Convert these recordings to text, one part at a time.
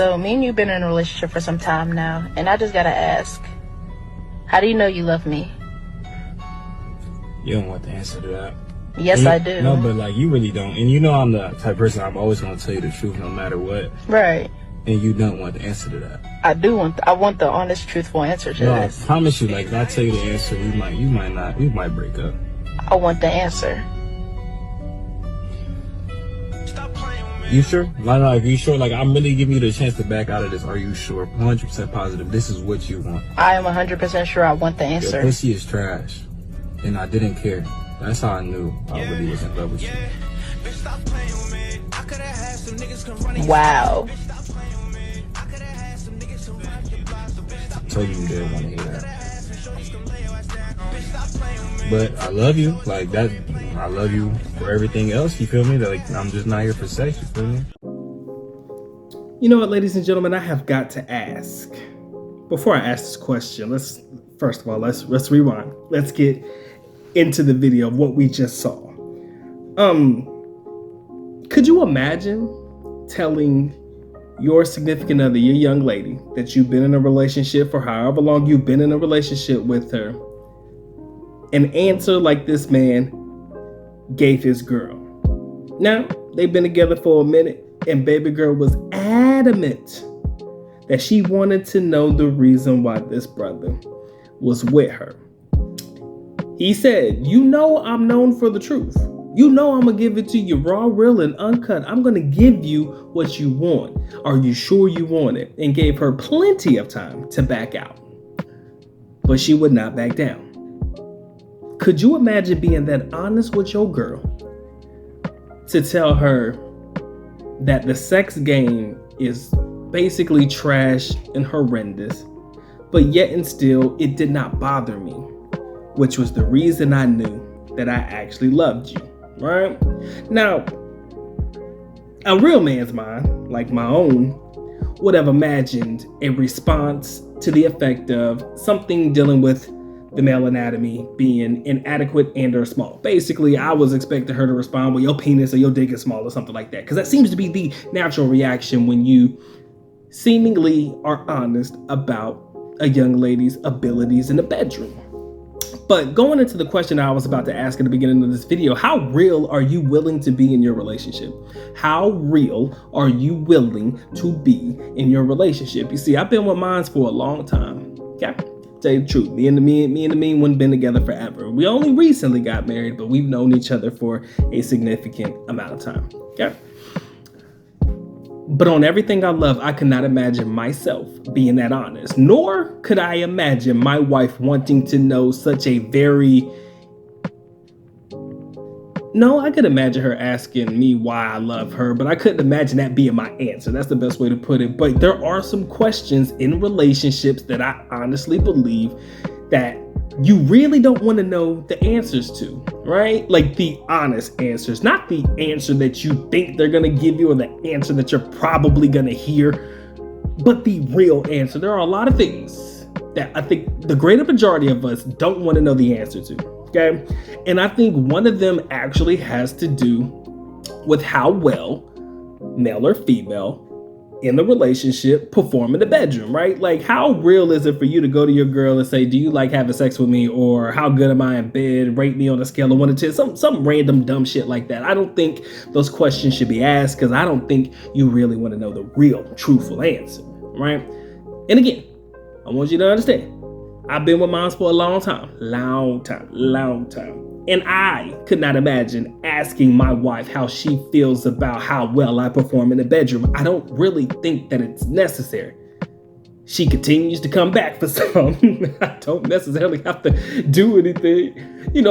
So me and you've been in a relationship for some time now, and I just gotta ask, how do you know you love me? You don't want the answer to that. Yes, I do. No, but like you really don't. And you know I'm the type of person I'm always gonna tell you the truth no matter what. Right. And you don't want the answer to that. I want the honest, truthful answer to this. I promise you, like if I tell you the answer, we might break up. I want the answer. You sure? Like, you sure? Like, I'm really giving you the chance to back out of this. Are you sure? 100% positive. This is what you want. I am 100% sure I want the answer. Your pussy is trash. And I didn't care. That's how I knew I really was in love with you. Wow. I told you didn't want to hear that. But I love you. Like that. I love you for everything else. You feel me? Like I'm just not here for sex. You feel me? You know what, ladies and gentlemen, I have got to ask. Before I ask this question, let's rewind. Let's get into the video of what we just saw. Could you imagine telling your significant other, your young lady, that you've been in a relationship for however long you've been in a relationship with her, an answer like this man gave his girl? Now, they've been together for a minute, and baby girl was adamant that she wanted to know the reason why this brother was with her. He said, you know I'm known for the truth. You know I'm going to give it to you raw, real, and uncut. I'm going to give you what you want. Are you sure you want it? And gave her plenty of time to back out. But she would not back down. Could you imagine being that honest with your girl to tell her that the sex game is basically trash and horrendous, but yet and still it did not bother me, which was the reason I knew that I actually loved you, right? Now, a real man's mind, like my own, would have imagined a response to the effect of something dealing with the male anatomy being inadequate and or small. Basically, I was expecting her to respond, well, your penis or your dick is small or something like that. Because that seems to be the natural reaction when you seemingly are honest about a young lady's abilities in the bedroom. But going into the question I was about to ask at the beginning of this video, how real are you willing to be in your relationship? How real are you willing to be in your relationship? You see, I've been with mine for a long time. Okay? Tell you the truth, me and the mean one been together forever. We only recently got married, but we've known each other for a significant amount of time. Okay. But on everything I love, I could not imagine myself being that honest, nor could I imagine my wife wanting to know such a very... No, I could imagine her asking me why I love her, but I couldn't imagine that being my answer. That's the best way to put it. But there are some questions in relationships that I honestly believe that you really don't want to know the answers to, right? Like the honest answers, not the answer that you think they're going to give you or the answer that you're probably going to hear, but the real answer. There are a lot of things that I think the greater majority of us don't want to know the answer to. Okay. And I think one of them actually has to do with how well male or female in the relationship perform in the bedroom, right? Like how real is it for you to go to your girl and say, do you like having sex with me? Or how good am I in bed? Rate me on a scale of 1 to 10, some random dumb shit like that. I don't think those questions should be asked because I don't think you really want to know the real truthful answer, right? And again, I want you to understand, I've been with mine for a long time. And I could not imagine asking my wife how she feels about how well I perform in the bedroom. I don't really think that it's necessary. She continues to come back for some. I don't necessarily have to do anything,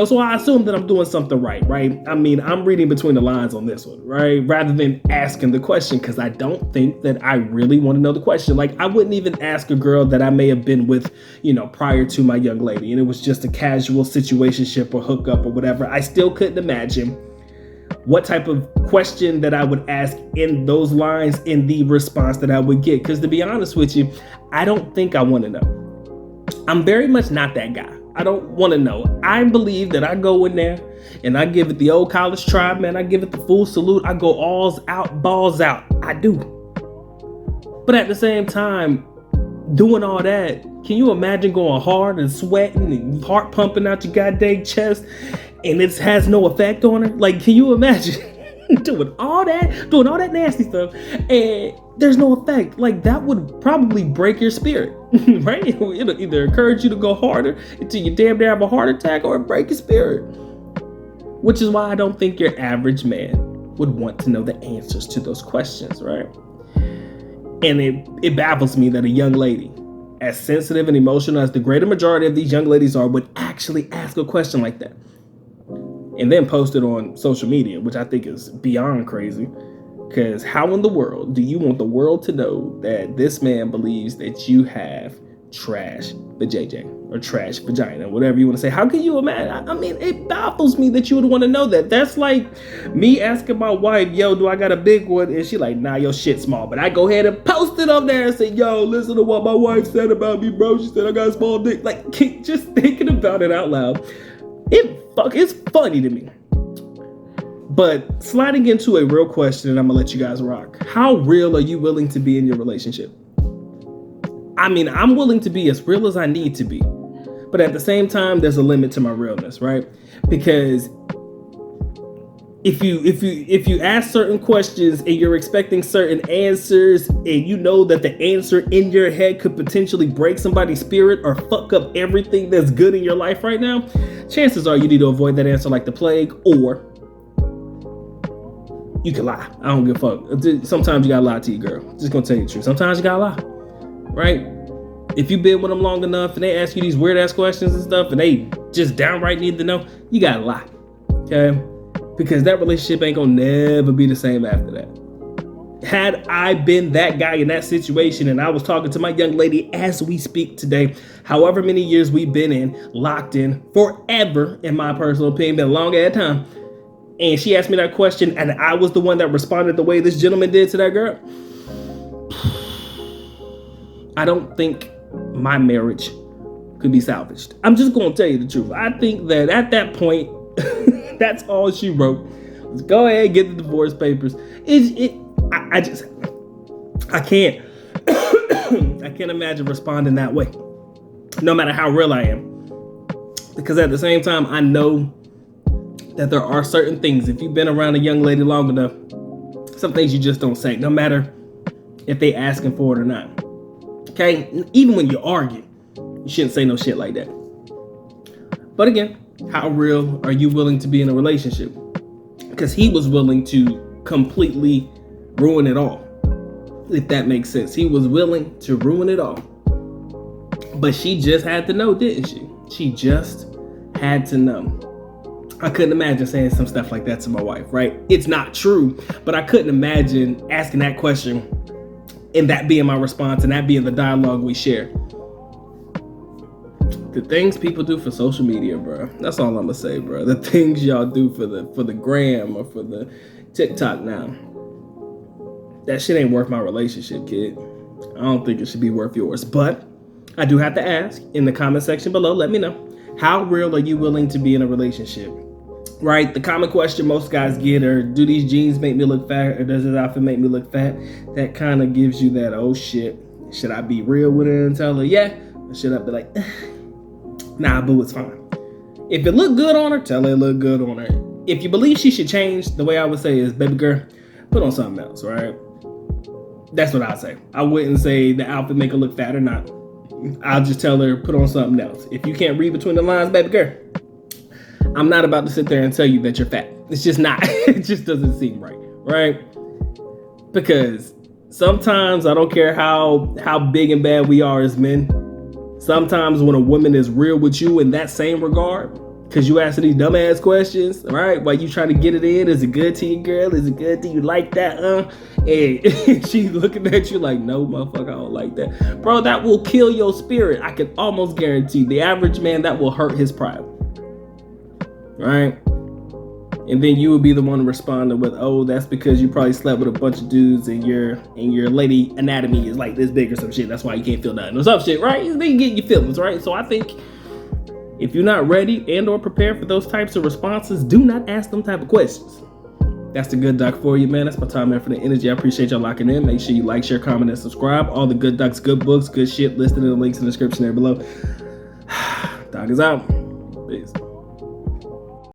so I assume that I'm doing something right? I mean, I'm reading between the lines on this one, right? Rather than asking the question, because I don't think that I really want to know the question. Like, I wouldn't even ask a girl that I may have been with, prior to my young lady, and it was just a casual situationship or hookup or whatever. I still couldn't imagine what type of question that I would ask in those lines in the response that I would get. Because to be honest with you, I don't think I want to know. I'm very much not that guy. I don't want to know. I believe that I go in there and I give it the old college try, man. I give it the full salute. I go alls out, balls out. I do. But at the same time, doing all that, can you imagine going hard and sweating and heart pumping out your goddamn chest and it has no effect on her? Like, can you imagine doing all that nasty stuff and there's no effect? Like, that would probably break your spirit, right? It'll either encourage you to go harder until you damn near have a heart attack, or break your spirit. Which is why I don't think your average man would want to know the answers to those questions, right? And it baffles me that a young lady, as sensitive and emotional as the greater majority of these young ladies are, would actually ask a question like that and then post it on social media, which I think is beyond crazy. Because how in the world do you want the world to know that this man believes that you have trash vajayjay or trash vagina, whatever you want to say? How can you imagine? I mean, it baffles me that you would want to know that. That's like me asking my wife, yo, do I got a big one? And she like, nah, your shit small. But I go ahead and post it up there and say, yo, listen to what my wife said about me, bro. She said I got a small dick. Like, just thinking about it out loud, it's funny to me. But sliding into a real question, and I'm gonna let you guys rock. How real are you willing to be in your relationship? I mean, I'm willing to be as real as I need to be. But at the same time, there's a limit to my realness, right? Because if you ask certain questions and you're expecting certain answers, and you know that the answer in your head could potentially break somebody's spirit or fuck up everything that's good in your life right now, chances are you need to avoid that answer like the plague, or you can lie. I don't give a fuck. Sometimes you gotta lie to your girl. Just gonna tell you the truth. Sometimes you gotta lie, right? If you've been with them long enough and they ask you these weird ass questions and stuff and they just downright need to know, you gotta lie, okay? Because that relationship ain't gonna never be the same after that. Had I been that guy in that situation and I was talking to my young lady as we speak today, however many years we've been in, locked in, forever, in my personal opinion, been a long ass time, and she asked me that question and I was the one that responded the way this gentleman did to that girl, I don't think my marriage could be salvaged. I'm just gonna tell you the truth. I think that at that point, that's all she wrote. Let's go ahead and get the divorce papers. I can't I can't imagine responding that way, no matter how real I am. Because at the same time, I know that there are certain things, if you've been around a young lady long enough, some things you just don't say, no matter if they asking for it or not. Okay? Even when you argue, you shouldn't say no shit like that. But again, how real are you willing to be in a relationship? Because he was willing to completely ruin it all, if that makes sense. He was willing to ruin it all. But she just had to know, didn't she? She just had to know. I couldn't imagine saying some stuff like that to my wife, right? It's not true, but I couldn't imagine asking that question and that being my response and that being the dialogue we share. The things people do for social media, bro. That's all I'm gonna say, bro. The things y'all do for the gram or for the TikTok now. That shit ain't worth my relationship, kid. I don't think it should be worth yours. But I do have to ask in the comment section below, let me know. How real are you willing to be in a relationship? Right? The common question most guys get are, do these jeans make me look fat, or does this outfit make me look fat? That kind of gives you that, oh shit, should I be real with her and tell her yeah? Or should I be like, nah, boo, it's fine. If it look good on her, tell her it look good on her. If you believe she should change, the way I would say is, baby girl, put on something else, right? That's what I'd say. I wouldn't say the outfit make her look fat or not. I'll just tell her, put on something else. If you can't read between the lines, baby girl, I'm not about to sit there and tell you that you're fat. It's just not. It just doesn't seem right, right? Because sometimes, I don't care how big and bad we are as men, sometimes when a woman is real with you in that same regard, because you asking these dumbass questions, right? While you trying to get it in, is it good to you, girl? Is it good to you like that, And she's looking at you like, no, motherfucker, I don't like that. Bro, that will kill your spirit. I can almost guarantee the average man, that will hurt his pride. Right? And then you will be the one responding with, oh, that's because you probably slept with a bunch of dudes and your lady anatomy is like this big or some shit. That's why you can't feel nothing or some shit, right? Then you get your feelings, right? So I think if you're not ready and or prepared for those types of responses, do not ask them type of questions. That's the good doc for you, man. That's my time, effort, and energy. I appreciate y'all locking in. Make sure you like, share, comment, and subscribe. All the good docs, good books, good shit listed in the links in the description there below. Doc is out. Peace.